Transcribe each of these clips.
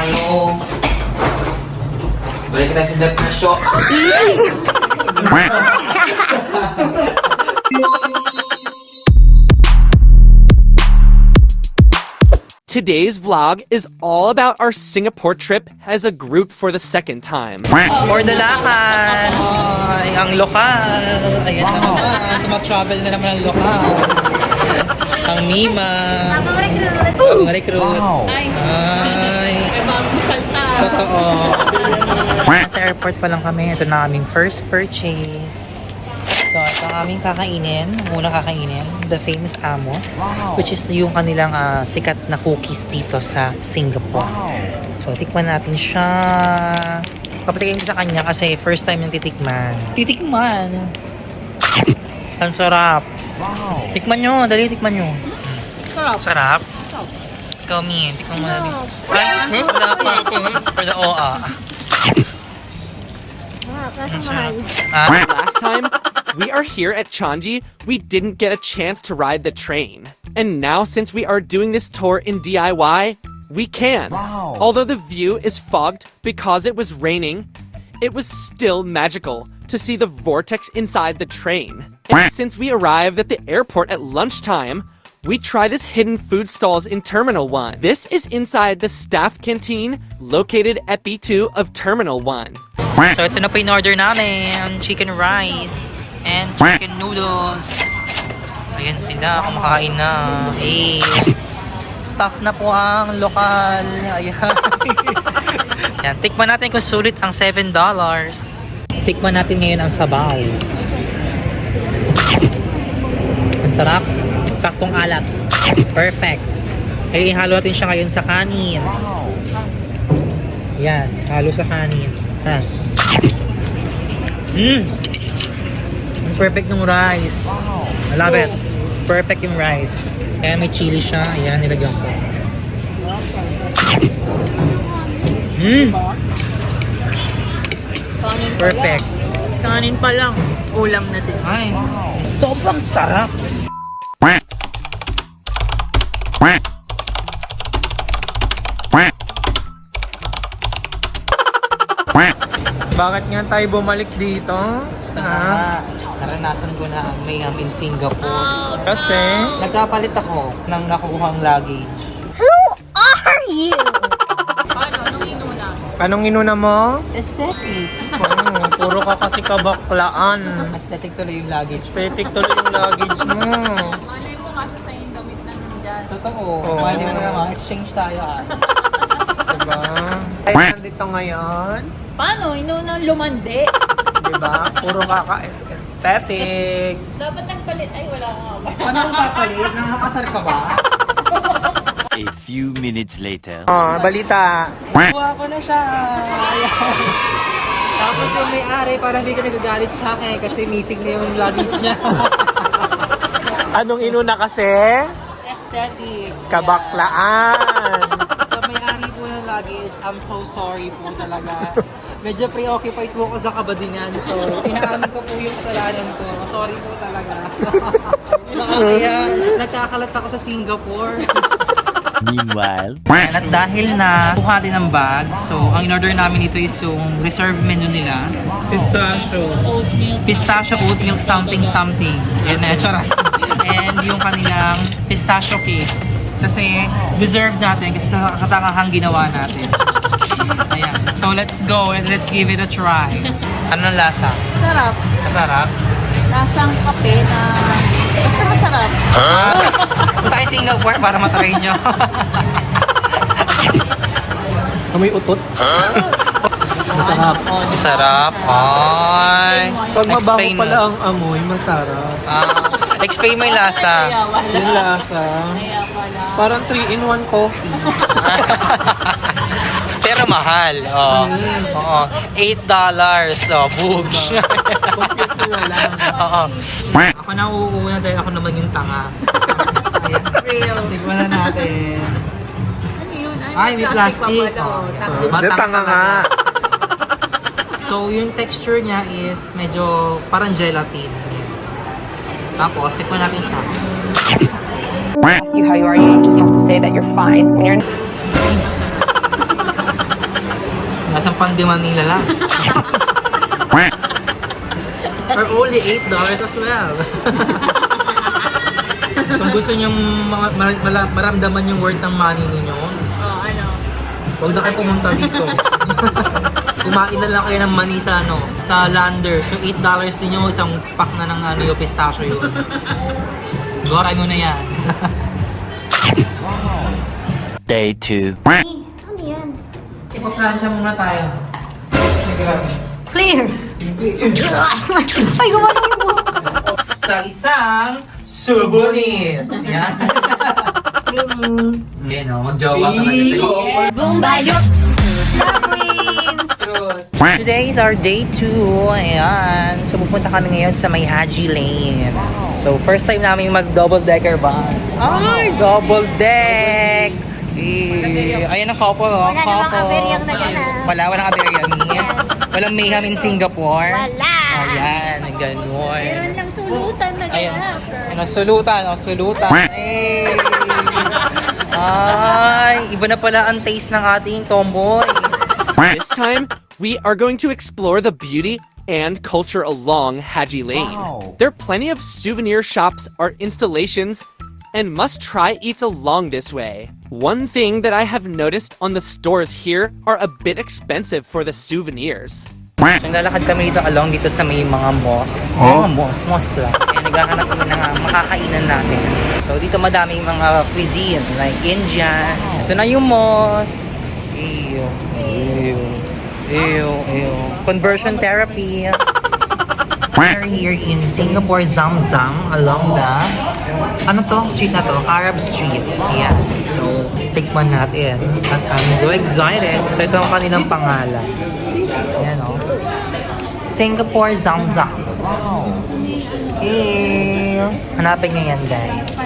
tayo. Balik tayo sa dati na show. Today's vlog is all about our Singapore trip as a group for the second time. For the lakad. Ay, ang lokal. Ayan na naman. Tumatravel na naman ang lokal. Ang Mima. Ang recruit. Ay. May bagong salta. Totoo. Sa airport pa lang kami. Ito na aming first purchase. So, ito ang aming kakainin. Muna kakainin. The famous Amos. Which is yung kanilang sikat na cookies dito sa Singapore. So, tikman natin siya. Papatikin ko sa kanya kasi first time yung titikman. Titikman! Ang sarap. Tikman nyo. Dali, tikman nyo. Sarap. Sarap? Ikaw, Min. Tikman mo dali. Ay, wala pa. For the OA. Ang sarap. Last time we are here at Changi, we didn't get a chance to ride the train. And now since we are doing this tour in DIY, we can. Although the view is fogged because it was raining, it was still magical to see the vortex inside the train. And since we arrived at the airport at lunchtime, we try this hidden food stalls in Terminal 1. This is inside the staff canteen located at B2 of Terminal 1. So, ito na po yung order namin. Chicken rice and chicken noodles. Ayan sila. Kumakain na. Eh, staff na po ang lokal. Ayan. Ayan. Tikman natin kung sulit ang $7. Tikman natin ngayon ang sabaw. Ang sarap. Saktong alat. Perfect. Kaya ihalo natin siya ngayon sa kanin. Yan. Halo sa kanin. Ha. Perfect ng rice. I love it. Perfect yung rice. Kaya may chili siya. Ayan, nilagyan ko. Perfect. Kanin pa lang. Ulam na din. Ay, sobrang sarap. Bakit nga tayo bumalik dito? Naranasan ko na ang mayhem in Singapore. Kasi, Nagkapalit ako ng nakukuhang luggage. anong inuna mo? Aesthetic. Puro ka kasi kabaklaan. Aesthetic tuloy yung luggage. Aesthetic tuloy yung luggage mo. Malay mo kasi sa yung damit na nandyan. Totoo. Oo. Mali mo naman. Exchange tayo Diba? Tayo nandito ngayon. Paano? Inunang lumandi. Diba? Puro kaka-aesthetic. Dapat nagpalit. Ay, wala ko nga ba? Paano ang papalit? Nakakasar ka ba? A few minutes later. Oh, balita. Kuha ko na siya. Ayan. Tapos yung may-ari, parang hindi ka nagagalit sa akin kasi missing na yung luggage niya. Anong inuna kasi? Aesthetic. Kabaklaan. Sa may-ari po ng luggage, I'm so sorry po talaga. Medyo preoccupied po ako sa kabadingan. So, inaamin ko po yung kasalanan ko. Sorry po talaga. Kaya, nagkakalat ako sa Singapore. Meanwhile, At dahil na kuha din ang bag, so ang in-order namin ito is yung reserve menu nila. Pistachio oat milk something. Yan na, charot. And yung kanilang pistachio cake. Kasi deserve natin kasi sa katangahang ginawa natin. Ayan. So let's go and let's give it a try. Ano ang lasa? Sarap. Masarap? Lasang kape na basta masarap. Punta tayo Singapore para matry nyo. May utot. Masarap. Masarap. Ay. Pag mabaho Explain pala mo. ang amoy, masarap. Explain mo yung lasa. Yung lasa, Kaya pala. parang 3-in-1 coffee. Pero mahal. Oo. Oo. $8. So, boogs. Compute na lang. Oo. Ako na uuuna dahil ako naman yung tanga. Ayan. Real. Tignan na natin. Ano yun? Ay, may plastic. pa pala. Oo. Hindi, tanga nga. So, yung texture niya is medyo parang gelatin. Tapos, tikman natin siya. ask you how you are, you just have to say that you're fine when you're Isang pang di Manila lang. For only $8 as well. Kung gusto nyong maramdaman yung worth ng money ninyo, huwag na kayo pumunta dito. Kumain na lang kayo ng mani sa sa Landers. Yung $8 ninyo, isang pack na ng yung pistachio yun. Goray mo na yan. Day 2. Ano yan? Ipa-plancha muna tayo. Clear! Ay, gumano yung buhok. Sa isang souvenir. Yan. Yan o, mag-jowa ka na siya. Bumbayo! Queens! Today is our day 2. Ayan. So, pupunta kami ngayon sa may Haji Lane. So, first time namin mag-double-decker bus. Ay, double-deck! Ayan ang couple, oh. Wala namang aberyang naganap. Walang aberya. Walang mayhem in Singapore. Wala! Ayan, ganun. Meron lang sulutan na Ayan. ganap. Ano, sulutan. Ay, iba na pala ang taste ng ating tomboy. This time, we are going to explore the beauty and culture along Haji Lane. There are plenty of souvenir shops, art installations, and must-try eats along this way. One thing that I have noticed on the stores here are a bit expensive for the souvenirs. So, nalakad kami dito along dito sa may mga mosque. Mosque lang. Kaya naghahanap kami ng makakainan natin. So, dito madaming mga cuisine like Indian. Ito na yung mosque. Ew. Conversion therapy. We're here in Singapore Zamzam along the street na to? Arab Street. Yeah. So, tikman natin. At I'm so excited. So, ito ang kanilang pangalan. Ayan o. Singapore Zamzam. Okay. Hanapin nyo yan, guys.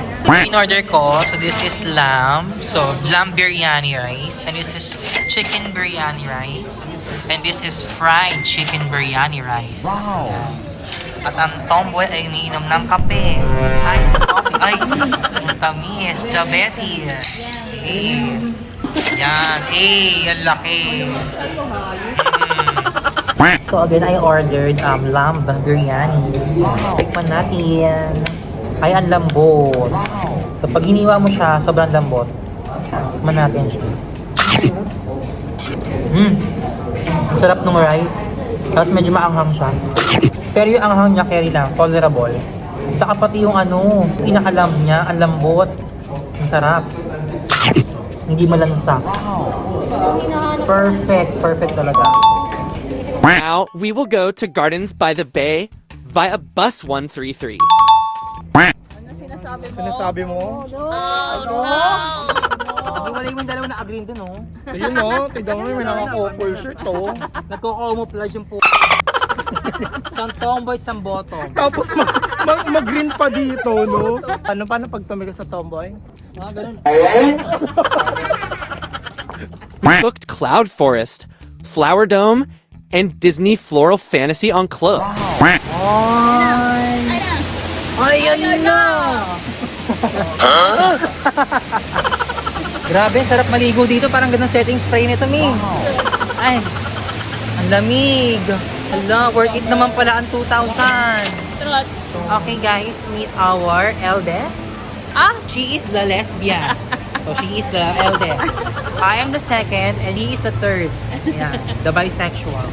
In order ko, so this is lamb. So, lamb biryani rice. And this is chicken biryani rice. And this is fried chicken biryani rice. Wow. At ang tomboy ay umiinom ng kape. Ice coffee. Ay, tamis. Diabetes. Yan. Yan laki. So again, I ordered lamb biryani. Tikman natin. Ay, ang lambot. So pag hiniwa mo siya, sobrang lambot. Tikman natin siya. Ang sarap ng rice. Tapos medyo maanghang siya. Pero yung anghang niya, carry lang. Tolerable. Saka pati yung pinakalam niya, ang lambot. Ang sarap. Hindi malansa. Perfect talaga. Now, we will go to Gardens by the Bay via bus 133. Sinasabi mo? Naghiwalay mo yung dalawa na agree dun, oh. Ayun no, tignan mo may naka-couple shirt oh. Nagko-camouflage yung po. Isang tomboy, isang bottom. Tapos mag-green pa dito, no? Paano pag tumigil sa tomboy? Ganun. We booked Cloud Forest, Flower Dome, and Disney Floral Fantasy on Club. Ayan na! Grabe, sarap maligo dito. Parang ganun setting spray nito, Ming. Ay, ang lamig. Hala, worth it naman pala ang 2,000. Okay guys, meet our eldest. She is the lesbian. So she is the eldest. I am the second and he is the third. Yeah, the bisexual.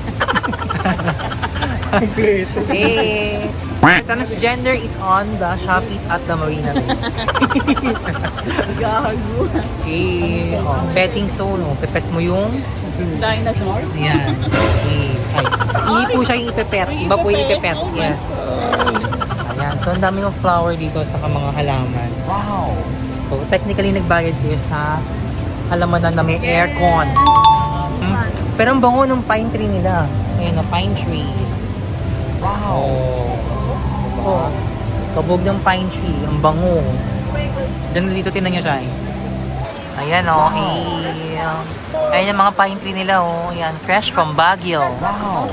Great. Hey! Transgender is on the Shoppees at the Marina Bay. Gago. Okay, petting zone, pepet mo yung Dinosaur? yan. Okay. Ay, hindi po siya yung ipepet. Iba po yung ipepet. Yes. Ayan. So, ang dami ng flower dito sa mga halaman. Wow! So, technically, nagbayad kayo sa halaman na may aircon. Pero ang bango ng pine tree nila. Ayan na, pine trees. Wow! Oh. Kabog ng pine tree. Ang bango. Diyan dito, tinan nyo siya. Ayan o. Ayan yung mga pine tree nila o. Ayan, fresh from Baguio. Wow!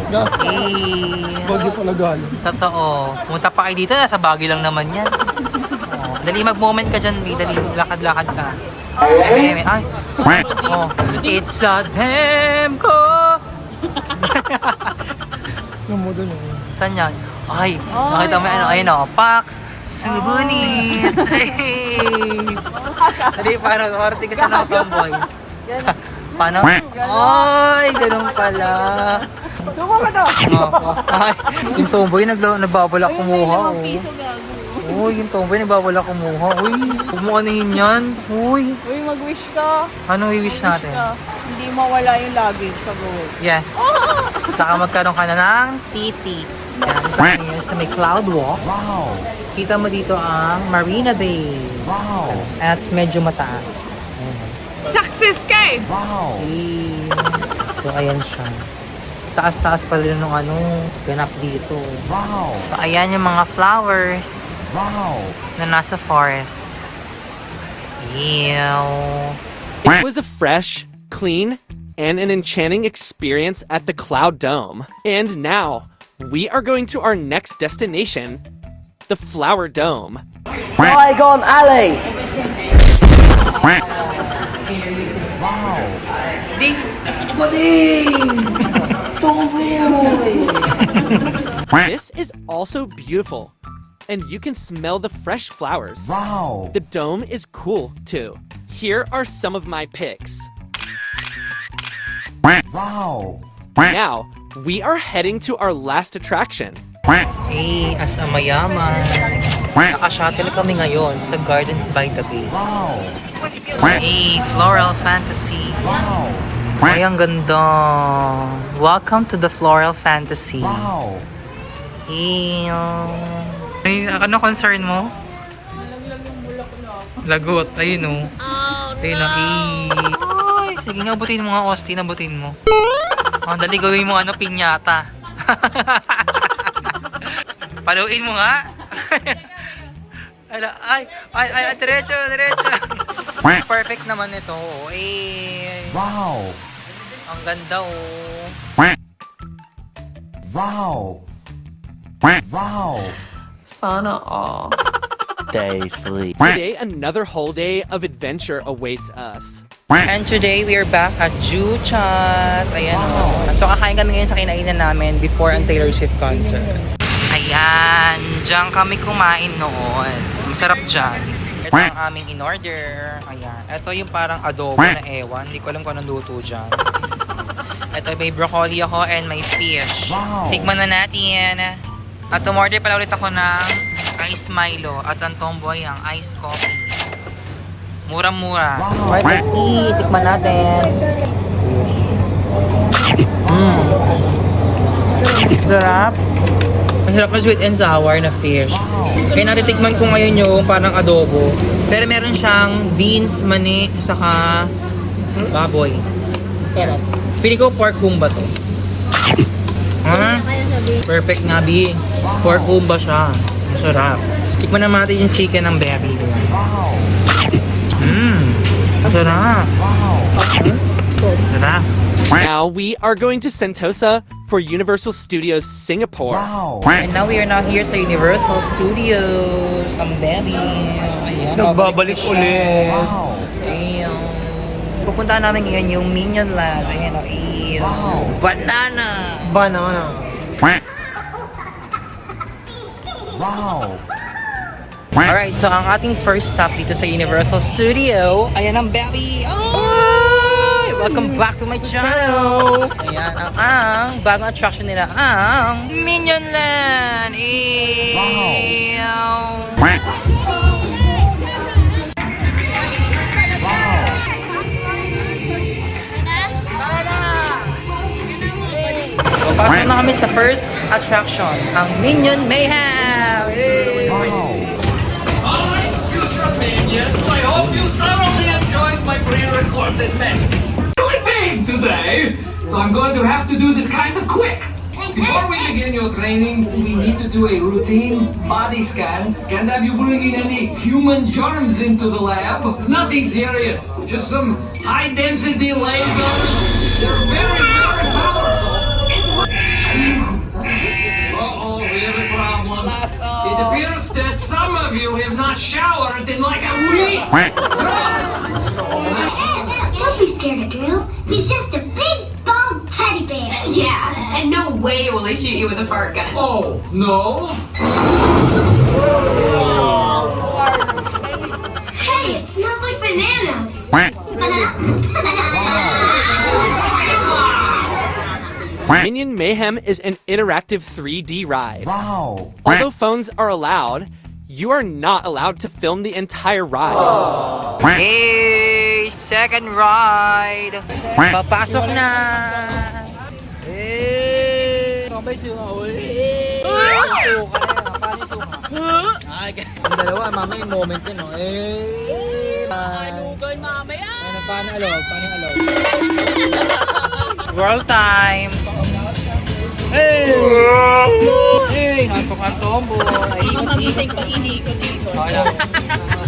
Bagyo pala galing. Totoo. Punta pa kayo dito, nasa Baguio lang naman yan. Dali mag-moment ka dyan, B. Dali, lakad-lakad ka. Ay. Oh. It's a damn Sumudo na. Saan yan? Ay, nakita mo ano, ayun o. Pak! Subunit! Ay! Hindi, paano? Parang tigas na ng tomboy. Paano? Ay, ganun pala. Suko ka daw. Ay, yung tomboy nagbabalak kumuha. Oh. Uy, yung tomboy nagbabalak kumuha. Uy, huwag mo anuhin yan. Uy, Uy, mag-wish ka. ano i-wish natin? Hindi mawala yung luggage sa go. Yes. Saka magkaroon ka na ng titi. Yan, dito sa may cloud walk. Wow! Kita mo dito ang Marina Bay. Wow! At medyo mataas. Success ka eh! Wow! Ayun. So, ayan siya. Taas-taas pa rin nung ganap dito. Wow! So, ayan yung mga flowers Wow! na nasa forest. Ew. It was a fresh, clean, and an enchanting experience at the Cloud Dome. And now, we are going to our next destination, the Flower Dome. Bygone Alley! Wow! Ding! This is also beautiful, and you can smell the fresh flowers. Wow! The dome is cool, too. Here are some of my picks. Wow! Now, we are heading to our last attraction. Hey, as a mayaman, naka-shuttle kami ngayon sa Gardens by the Bay. Wow! Hey, Floral Fantasy. Wow! Ay, ang ganda. Welcome to the Floral Fantasy. Wow! Ew. Ay, ano concern mo? Lagot. Ayun o. Ayun o. Ay, sige nga, abutin mo nga, Austin. Abutin mo. Oh, dali, gawin mo pinyata. Paluin mo nga. Ay, diretso. Perfect naman ito. Eh, Wow! ang ganda oh. Wow! Wow! Sana all. Day 3. Today, another whole day of adventure awaits us. And today, we are back at Juchat. Ayan o. So, kakain kami ngayon sa kinainan namin before ang Taylor Swift concert. Ayan. Diyan kami kumain noon. Masarap dyan. Ito ang aming in-order. Ayan. Ito yung parang adobo na ewan. Hindi ko alam kung anong luto dyan. Ito, may broccoli ako and may fish. Wow. Tikman na natin. At umorder pala ulit ako ng ice Milo. At ang tomboy ang ice coffee. Murang-mura. Wow. Alright, let's eat. Tikman natin. Sarap. Masarap na sweet and sour na fish. Kaya natitikman ko ngayon yung parang adobo. Pero meron siyang beans, mani, saka baboy. Sarap. Pili ko pork humba to. Ha? Perfect nga, B. Pork humba siya. Masarap. Tikman naman natin yung chicken ng berry. Wow! Masarap. Wow! Masarap. Now, we are going to Sentosa for Universal Studios Singapore. Wow! And now we are now here sa Universal Studios. Ang baby. Ayan. Nagbabalik siya. ulit. Wow! Ayan. Pupuntahan namin ngayon yung Minion Land. Ayan o. Wow. Banana. Banana. Wow! Alright, so ang ating first stop dito sa Universal Studio. Ayan ang baby. Ay! Welcome back to my channel. Ayan ang bagong attraction nila. Ang Minion Land. Ew. So, pasok na kami sa first attraction, ang Minion Mayhem! Yay! Wow! Minions, I hope you thoroughly enjoyed my pre-recorded message. Really big today, so I'm going to have to do this kind of quick. Before we begin your training, we need to do a routine body scan. Can't have you bringing any human germs into the lab. It's nothing serious, just some high-density lasers. They're very, very powerful. Uh-oh, we have a problem. It appears that some of you have not showered in like a week. Don't be scared of Drew. He's just a big, bald teddy bear. Yeah, and no way will I shoot you with a fart gun. Oh, no? Hey, it smells like banana. Minion Mayhem is an interactive 3D ride. Wow. Although phones are allowed, you are not allowed to film the entire ride. Hey! Second ride! Papasok na! Hey! Sabay suka. Hey! Suka na. Paano suka? Ay, ang dalawa, mama yung moment yun, no? Hey! Lugan mamaya. Paano alog? Paano yung alog? World time! Hey! Hey! Hantok ang tombo! Magising pag inikot-ikot.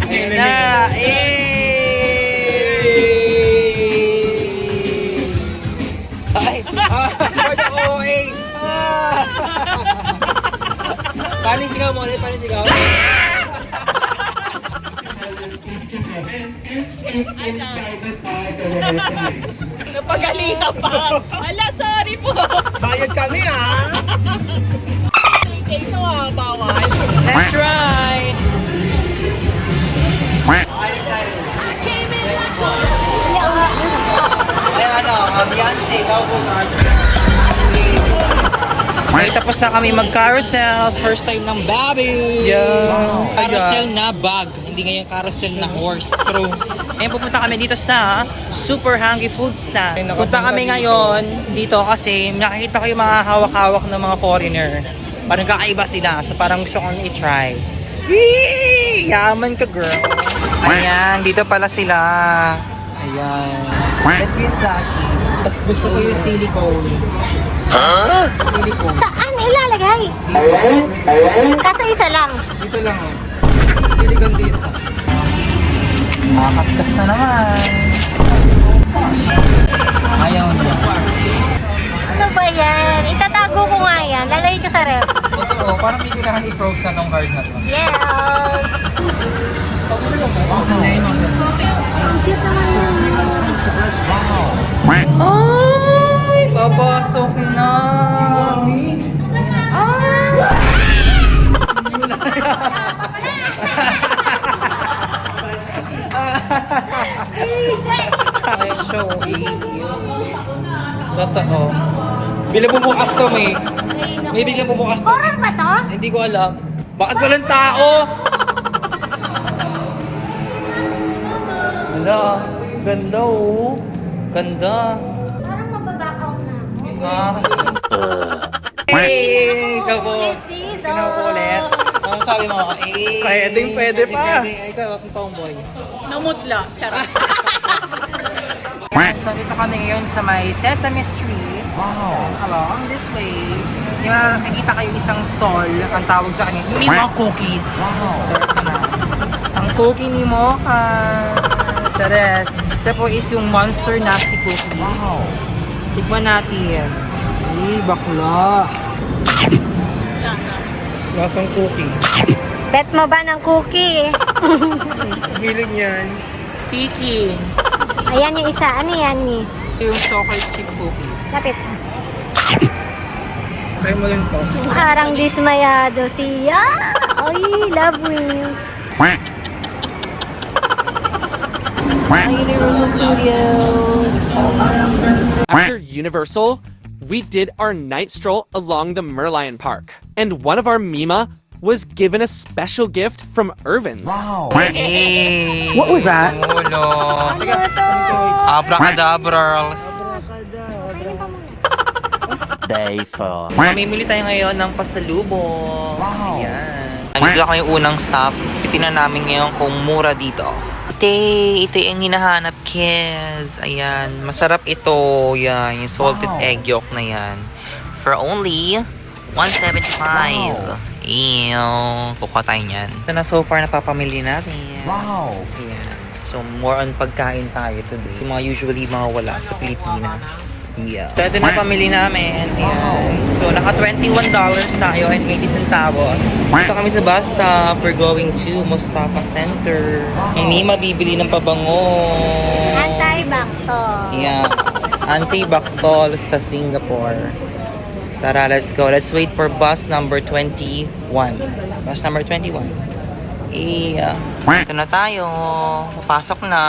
Ayun na! Ay! Word ako! Hey! Paano yung sigaw mo ulit? Paano yung sigaw? Napagalitan pa. Ala, sorry po. Bayad kami ah! Ito bawal. Next ride! Ay, ano, Beyonce, daw po. Okay, tapos na kami mag-carousel. First time ng baby. Yeah. Carousel na bag. Hindi ngayon carousel na horse. True. Ngayon pupunta kami dito sa Super Hungry Food Stand. Punta kami ngayon dito kasi nakikita ko yung mga hawak-hawak ng mga foreigner. Parang kakaiba sila. So parang gusto kong i-try. Yee! Yaman ka, girl. Ayan, dito pala sila. Ayan. Let's get slushy. Tapos gusto ko yung silicone. Silicone. Saan ilalagay? Kaso isa lang. Dito lang, oh. Silicone dito. Kaskas na naman. Ayaw na. Ano ba yan? Itatago ko nga yan. Lalagay ko sa ref. Oo, parang may kailangan i-froze na tong card na to. Yes! Ang name on this. Ang cute naman yun. Ay! Papasok na! Ah! Ay, show. Totoo. Bila bumukas to, may. May biglang bumukas to. Horror ba to? Hindi ko alam. Bakit walang tao? Wala. Ganda, oh. Ganda. Parang mababack out na. Ah. Hey! Ikaw po. Dito. Kinukulit. Ano sabi mo? Eh, Pwede pa. Pwede. Ikaw, akong tomboy. Namutla. Charot. So, dito kami ngayon sa may Sesame Street. Wow. Along this way. Yung nakikita kayo isang stall. Ang tawag sa kanya, may mga cookies. Wow. So, ito na. Ang cookie ni Mocha. Chares. Ito po is yung Monster Nasty Cookie. Wow. Tikman natin. Ay, bakla. Lasang cookie. Bet mo ba ng cookie? Hilig niyan. Tiki. Ayan yung isa. Ano yan ni? Ito yung chocolate chip cookies. Kapit. Try mo rin to. Parang dismayado siya. Ay, love wings. Universal Studios. After Universal, we did our night stroll along the Merlion Park. And one of our Mima was given a special gift from Irvin's. Wow. Hey. What was that? Ulo. Ano to? Abracadabra. Day 4. Mamimili tayo ngayon ng pasalubong. Wow. Ayan. Nandito ako yung unang stop. Titignan namin ngayon kung mura dito. Ito yung hinahanap, kids. Ayan. Masarap ito. Yan. Yung salted Wow. egg yolk na yan. For only $175. Ew. Kukuha tayo niyan. Ito na so far napapamili natin. Wow. Ayan. So, more on pagkain tayo today. Yung mga usually mga wala sa Pilipinas. Yeah. So, ito na pamili namin. Ayan. So, naka $21 tayo and 80 centavos. Dito kami sa bus stop. We're going to Mustafa Center. Hindi mabibili ng pabango. Anti-back to. Yeah. Antibactol sa Singapore. Tara, let's go. Let's wait for bus number 21. Bus number 21. Ito na tayo. Papasok na.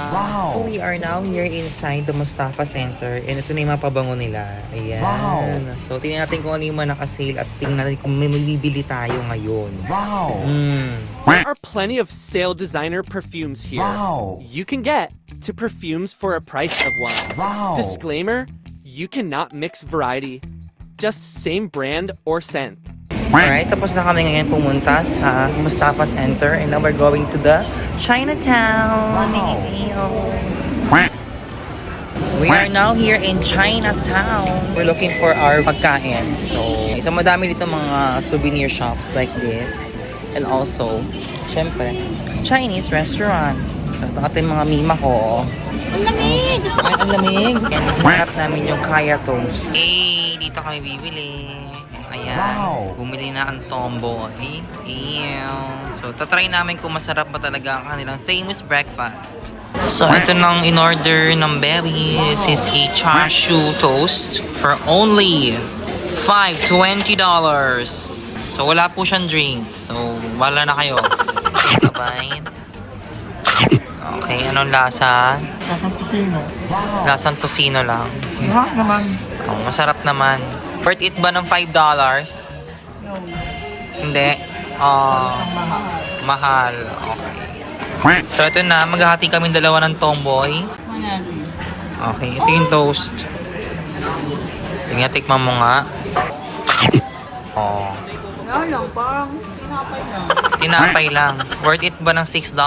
Wow. We are now here inside the Mustafa Center. And ito na yung mga pabango nila. Ayan. Wow. So, tingnan natin kung ano yung mga nakasale at tingnan natin kung may bibili tayo ngayon. Wow. There are plenty of sale designer perfumes here. Wow. You can get two perfumes for a price of one. Wow. Disclaimer, you cannot mix variety. Just same brand or scent. Alright, tapos na kami ngayon pumunta sa Mustafa Center and now we're going to the Chinatown. We are now here in Chinatown. We're looking for our pagkain. So, madami dito mga souvenir shops like this. And also, syempre, Chinese restaurant. So, ito ating mga mima ko. Ang lamig! Ay, ang lamig. Yan, hanap namin yung Kaya Toast. Dito kami bibili. Ayan. Wow. Bumili na ang tomboy. Ew. So, tatry namin kung masarap ba talaga ang kanilang famous breakfast. So, ito nang in-order ng Baby. This is a chashu toast for only $5.20. So, wala po siyang drink. So, wala na kayo. Bye-bye. Okay, anong lasa? Lasang tusino. Lasang tosino lang. Ha naman. Oh, masarap naman. Worth it ba ng $5? Hindi. Mahal. Okay. So, ito na. Maghahati kami dalawa ng tomboy. Okay, ito yung toast. Sige, tikman mo nga. Oh. Wala lang, parang tinapay lang. Tinapay lang. Worth it ba ng $6?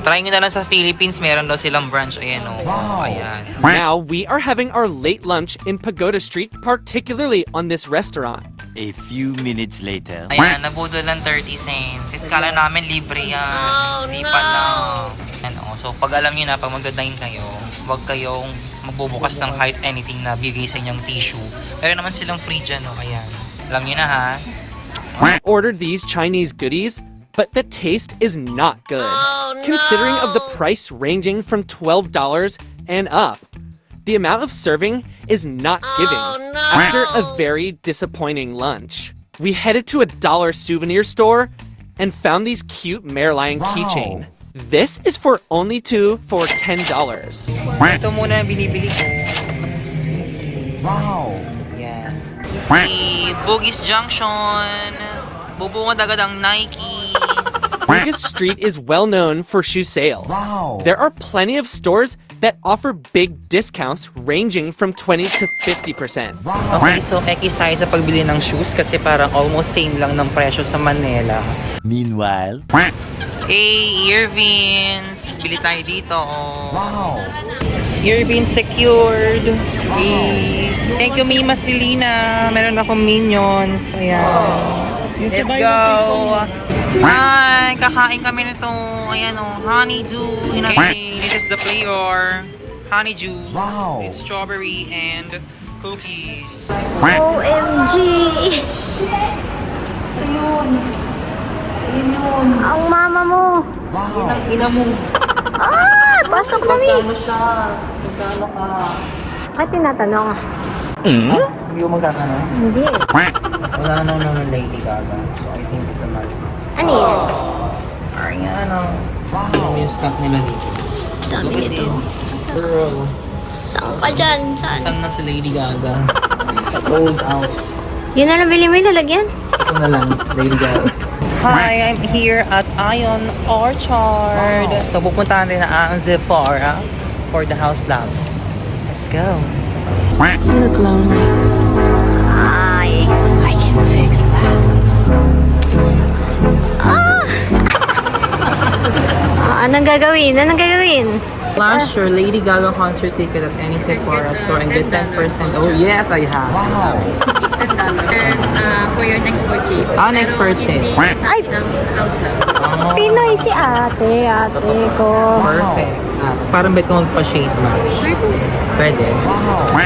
Try nyo na lang sa Philippines. Meron daw silang branch. Ayan o. Oh. Ayan. Now we are having our late lunch in Pagoda Street, particularly on this restaurant. A few minutes later. Ayan, nabudol lang 30 cents. Iskala namin, libre yan. Hindi pa lang. Ano, so pag alam nyo na, pag magdadine kayo, huwag kayong magbubukas ng kahit anything na bigay sa inyong tissue. Pero naman silang free dyan, o. Ayan. Alam nyo na, ha? We ordered these Chinese goodies, but the taste is not good. Considering of the price ranging from $12 and up. The amount of serving is not giving after a very disappointing lunch. We headed to a dollar souvenir store and found these cute Marilyn keychain. This is for only two for $10. Ito muna ang binibili ko. Wow. Yan. The Bugis Junction. Bubungad agad ang Nike. Bugis Street is well known for shoe sale. Wow. There are plenty of stores that offer big discounts ranging from 20 to 50%. Okay, so X tayo sa pagbili ng shoes kasi parang almost same lang ng presyo sa Manila. Meanwhile. Hey, Irvins! Bili tayo dito, oh. Wow. Irvin secured. Hey. Thank you, Mima Selena. Meron akong minions. Ayan. Let's go! Hi! Kakain kami nito. Ayan o, honeydew. This is the flavor. Honeydew. Wow. It's strawberry and cookies. OMG! Ang mama mo! Wow. Pasok na mi! Ay, tinatanong. Hindi mo magkakaroon? Hindi. Wala naman Lady Gaga. So I think it's a man. Ano yan? Ayan o. Wow. Yung stock nila dito. Dami nito. Girl. Saan ka dyan? Saan? Saan na si Lady Gaga? Sold out. Yun na nabili mo yung lalagyan? Ito na lang, Lady Gaga. Hi, I'm here at Ion Orchard. So pupuntahan din na ang Sephora for the house labs. Let's go. You look lonely. I can fix that. Anong gagawin? Anong gagawin? Flash your Lady Gaga concert ticket at any Sephora store and get 10%. Oh yes, I have. Wow. And for your next purchase. Next purchase. Ay! Ng house lang. Oh, Pinoy si ate ko. perfect. Parang bet ko magpa-shade match. Pwede.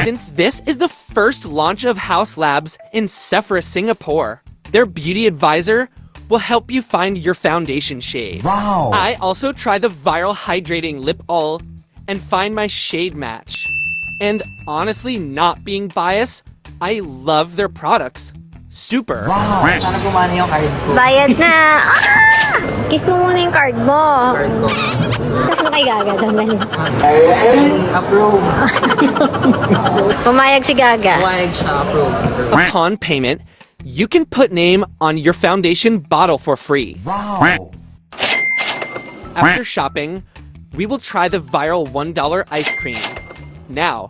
Since this is the first launch of House Labs in Sephora, Singapore, their beauty advisor will help you find your foundation shade. Wow. I also try the viral hydrating lip oil and find my shade match. And honestly, not being biased, I love their products. Super. Sana gumana yung card ko. Bayad na! Ah! Kiss mo muna yung card mo. Card ko. Tapos mo kay Gaga. Sandali. Approve. Pumayag si Gaga. Wag siya, approve. Upon payment, you can put name on your foundation bottle for free. Wow. After shopping, we will try the viral $1 ice cream. Now,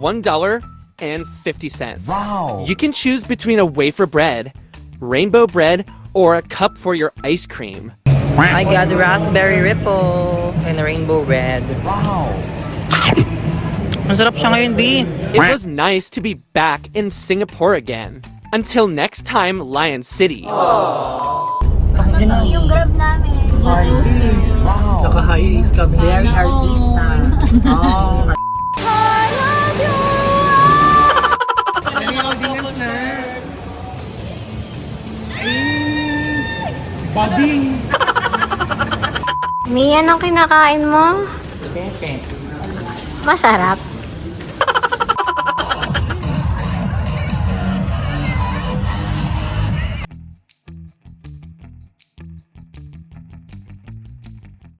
$1.50. Wow. You can choose between a wafer bread, rainbow bread, or a cup for your ice cream. I got the raspberry ripple and the rainbow red. Wow. Masarap siya ngayon, B. It was nice to be back in Singapore again. Until next time, Lion City. Yung grab namin. Wow. Naka-high ace kami. Very artista. Oh. Mi, anong kinakain mo? Pepe. Masarap.